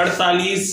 48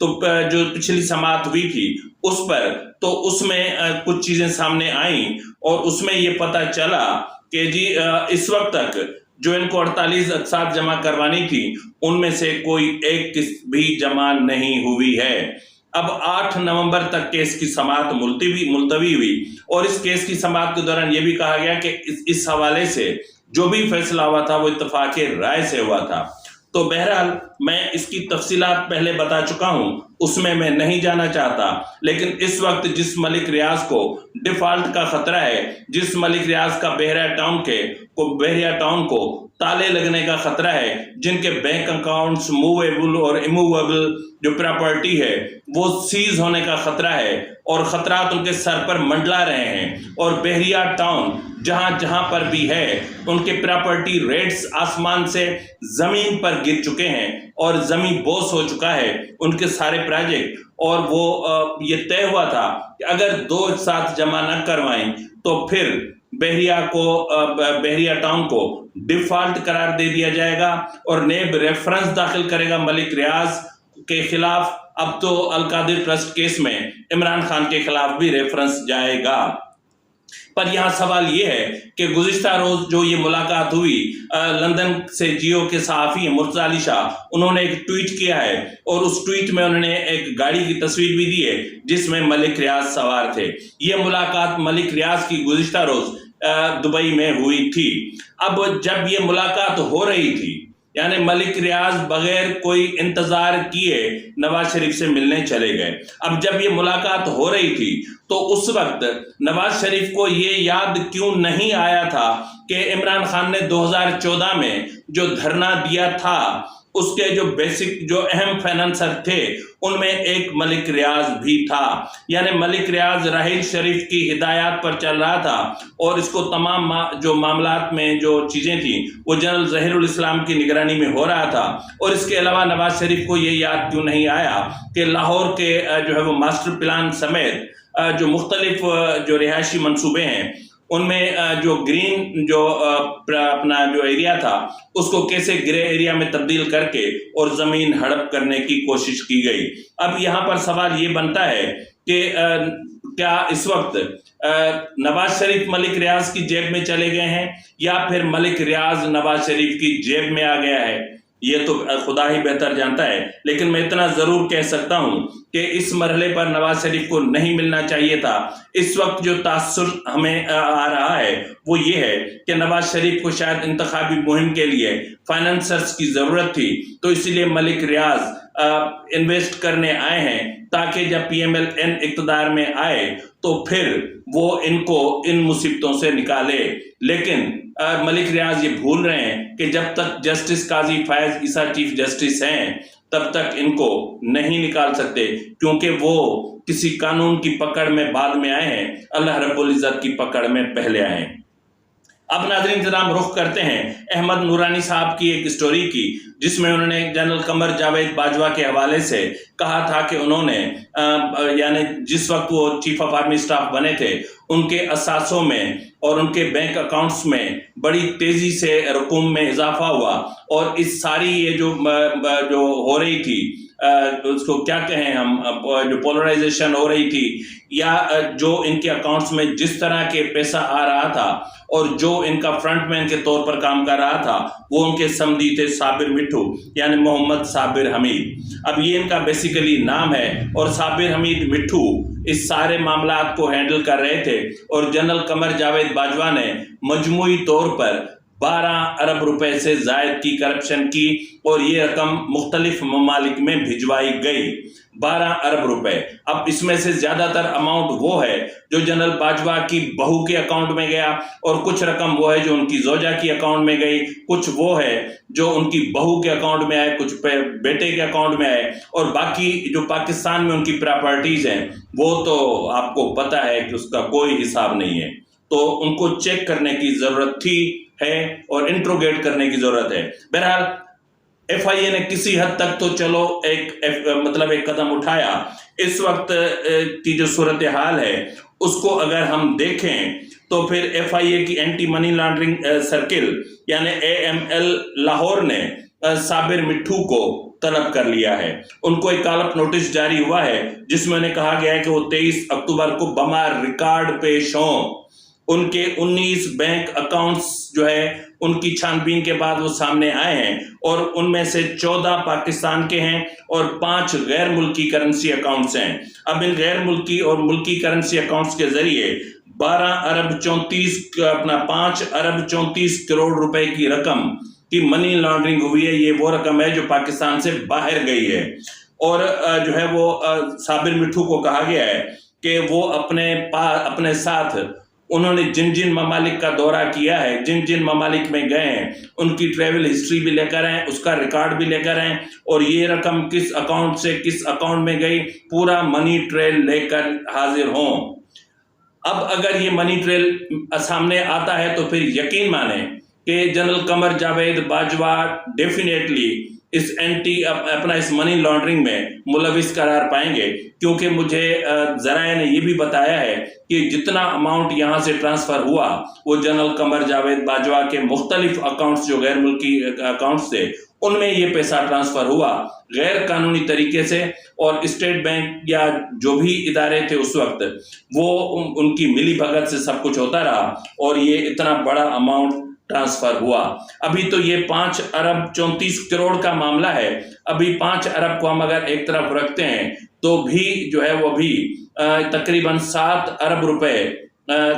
تو جو پچھلی سماعت ہوئی تھی اس پر، تو اس میں کچھ چیزیں سامنے آئیں اور اس میں یہ پتہ چلا کہ جی اس وقت تک جو ان کو 48 اقساط جمع کروانی تھی ان میں سے کوئی ایک قسط بھی جمع نہیں ہوئی ہے۔ اب 8 نومبر تک کیس کی سماعت ملتوی ہوئی اور اس کیس کی سماعت کے دوران یہ بھی کہا گیا کہ اس حوالے سے جو بھی فیصلہ ہوا تھا وہ اتفاق رائے سے ہوا تھا۔ تو بہرحال میں اس کی تفصیلات پہلے بتا چکا ہوں، اس میں نہیں جانا چاہتا، لیکن اس وقت جس ملک ریاض کو ڈیفالٹ کا خطرہ ہے، جس ملک ریاض کا بحریہ ٹاؤن کو تالے لگنے کا خطرہ ہے، جن کے بینک اکاؤنٹس موویبل اور اموویبل جو پراپرٹی ہے وہ سیز ہونے کا خطرہ ہے اور خطرات ان کے سر پر منڈلا رہے ہیں، اور بحریہ ٹاؤن جہاں پر بھی ہے ان کے پراپرٹی ریٹس آسمان سے زمین پر گر چکے ہیں اور زمین بوس ہو چکا ہے ان کے سارے پروجیکٹ، اور وہ یہ طے ہوا تھا کہ اگر 2 اقساط جمع نہ کروائیں تو پھر بحریہ ٹاؤن کو ڈیفالٹ قرار دے دیا جائے گا اور نیب ریفرنس داخل کرے گا ملک ریاض کے خلاف۔ اب تو القادر ٹرسٹ کیس میں عمران خان کے خلاف بھی ریفرنس جائے گا۔ پر یہاں سوال یہ ہے کہ گزشتہ روز جو یہ ملاقات ہوئی، لندن سے جیو کے صحافی ہیں مرتضی علی شاہ، انہوں نے ایک ٹویٹ کیا ہے اور اس ٹویٹ میں انہوں نے ایک گاڑی کی تصویر بھی دی ہے جس میں ملک ریاض سوار تھے۔ یہ ملاقات ملک ریاض کی گزشتہ روز دبئی میں ہوئی تھی۔ اب جب یہ ملاقات ہو رہی تھی، یعنی ملک ریاض بغیر کوئی انتظار کیے نواز شریف سے ملنے چلے گئے۔ اب جب یہ ملاقات ہو رہی تھی تو اس وقت نواز شریف کو یہ یاد کیوں نہیں آیا تھا کہ عمران خان نے 2014 میں جو دھرنا دیا تھا اس کے جو اہم فائنانسر تھے ان میں ایک ملک ریاض بھی تھا، یعنی ملک ریاض راحیل شریف کی ہدایات پر چل رہا تھا اور اس کو تمام جو معاملات میں جو چیزیں تھیں وہ جنرل ظہیر الاسلام کی نگرانی میں ہو رہا تھا۔ اور اس کے علاوہ نواز شریف کو یہ یاد کیوں نہیں آیا کہ لاہور کے جو ہے وہ ماسٹر پلان سمیت جو مختلف جو رہائشی منصوبے ہیں ان میں جو گرین جو اپنا جو ایریا تھا اس کو کیسے گرے ایریا میں تبدیل کر کے اور زمین ہڑپ کرنے کی کوشش کی گئی۔ اب یہاں پر سوال یہ بنتا ہے کہ کیا اس وقت نواز شریف ملک ریاض کی جیب میں چلے گئے ہیں یا پھر ملک ریاض نواز شریف کی جیب میں آ گیا ہے؟ یہ تو خدا ہی بہتر جانتا ہے، لیکن میں اتنا ضرور کہہ سکتا ہوں کہ اس مرحلے پر نواز شریف کو نہیں ملنا چاہیے تھا۔ اس وقت جو تاثر ہمیں آ رہا ہے وہ یہ ہے کہ نواز شریف کو شاید انتخابی مہم کے لیے فائنانسرز کی ضرورت تھی، تو اسی لیے ملک ریاض انویسٹ کرنے آئے ہیں تاکہ جب پی ایم ایل این اقتدار میں آئے تو پھر وہ ان کو ان مصیبتوں سے نکالے۔ لیکن ملک ریاض یہ بھول رہے ہیں کہ جب تک جسٹس قاضی فائز عیسیٰ چیف جسٹس ہیں تب تک ان کو نہیں نکال سکتے، کیونکہ وہ کسی قانون کی پکڑ میں بعد میں آئے ہیں، اللہ رب العزت کی پکڑ میں پہلے آئے ہیں۔ اب ناظرین جناب رخ کرتے ہیں احمد نورانی صاحب کی ایک سٹوری کی، جس میں انہوں نے جنرل قمر جاوید باجوہ کے حوالے سے کہا تھا کہ انہوں نے یعنی جس وقت وہ چیف آف آرمی سٹاف بنے تھے ان کے اثاثوں میں اور ان کے بینک اکاؤنٹس میں بڑی تیزی سے رقوم میں اضافہ ہوا، اور اس ساری یہ جو ہو رہی تھی اس کو کیا کہیں ہم، جو پولرائزیشن ہو رہی تھی یا جو ان کے اکاؤنٹس میں جس طرح کے پیسہ آ رہا تھا اور جو ان کا فرنٹ مین کے طور پر کام کر رہا تھا وہ ان کے سمدی تھے صابر مٹھو، یعنی محمد صابر حمید۔ اب یہ ان کا بیسیکلی نام ہے، اور صابر حمید مٹھو اس سارے معاملات کو ہینڈل کر رہے تھے، اور جنرل قمر جاوید باجوہ نے مجموعی طور پر 12 ارب روپے سے زائد کی کرپشن کی، اور یہ رقم مختلف ممالک میں بھجوائی گئی، 12 ارب روپے۔ اب اس میں سے زیادہ تر اماؤنٹ وہ ہے جو جنرل باجوہ کی بہو کے اکاؤنٹ میں گیا، اور کچھ رقم وہ ہے جو ان کی زوجہ کی اکاؤنٹ میں گئی، کچھ وہ ہے جو ان کی بہو کے اکاؤنٹ میں آئے، کچھ بیٹے کے اکاؤنٹ میں آئے، اور باقی جو پاکستان میں ان کی پراپرٹیز ہیں وہ تو آپ کو پتہ ہے کہ اس کا کوئی حساب نہیں ہے۔ تو ان کو چیک کرنے کی ضرورت تھی ہے اور انٹروگیٹ کرنے کی ضرورت ہے۔ بہرحال ایف آئی اے نے کسی حد تک تو چلو ایک قدم اٹھایا۔ اس وقت کی جو صورتحال ہے اس کو اگر ہم دیکھیں تو پھر ایف آئی اے کی اینٹی منی لانڈرنگ سرکل یعنی اے ایم ایل لاہور نے صابر مٹھو کو طلب کر لیا ہے۔ ان کو ایک کالپ نوٹس جاری ہوا ہے جس میں انہیں کہا گیا ہے کہ وہ 23 اکتوبر کو بما ریکارڈ پیش ہوں۔ ان کے 19 بینک اکاؤنٹس جو ہے ان کی چھان بین کے بعد وہ سامنے آئے ہیں، اور ان میں سے 14 پاکستان کے ہیں اور 5 غیر ملکی کرنسی اکاؤنٹس ہیں۔ اب ان غیر ملکی اور ملکی کرنسی اکاؤنٹس کے ذریعے 5 ارب 34 کروڑ روپے کی رقم کی منی لانڈرنگ ہوئی ہے۔ یہ وہ رقم ہے جو پاکستان سے باہر گئی ہے، اور جو ہے وہ صابر مٹھو کو کہا گیا ہے کہ وہ اپنے ساتھ انہوں نے جن جن ممالک کا دورہ کیا ہے، جن جن ممالک میں گئے ہیں، ان کی ٹریول ہسٹری بھی لے کر آئیں، اس کا ریکارڈ بھی لے کر آئیں، اور یہ رقم کس اکاؤنٹ سے کس اکاؤنٹ میں گئی، پورا منی ٹریل لے کر حاضر ہوں۔ اب اگر یہ منی ٹریل سامنے آتا ہے تو پھر یقین مانیں کہ جنرل قمر جاوید باجوہ ڈیفینیٹلی اس منی لانڈرنگ میں ملوث قرار پائیں گے، کیونکہ مجھے ذرائع نے یہ بھی بتایا ہے کہ جتنا اماؤنٹ یہاں سے ٹرانسفر ہوا وہ جنرل قمر جاوید باجوہ کے مختلف اکاؤنٹس جو غیر ملکی اکاؤنٹس تھے ان میں یہ پیسہ ٹرانسفر ہوا غیر قانونی طریقے سے، اور اسٹیٹ بینک یا جو بھی ادارے تھے اس وقت وہ ان کی ملی بھگت سے سب کچھ ہوتا رہا، اور یہ اتنا بڑا اماؤنٹ ٹرانسفر ہوا۔ ابھی تو یہ 5 ارب 34 کروڑ کا معاملہ ہے۔ ابھی 5 ارب کو ہم اگر ایک طرف رکھتے ہیں تو بھی جو ہے وہ بھی تقریباً 7 ارب روپے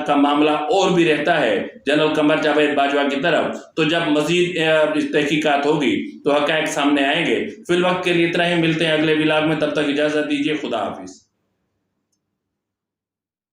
کا معاملہ اور بھی رہتا ہے جنرل قمر جاوید باجوہ کی طرف۔ تو جب مزید تحقیقات ہوگی تو حقائق سامنے آئیں گے۔ فی الوقت کے لیے اتنا ہی، ملتے ہیں اگلے ولاگ میں، تب تک اجازت دیجیے، خدا حافظ۔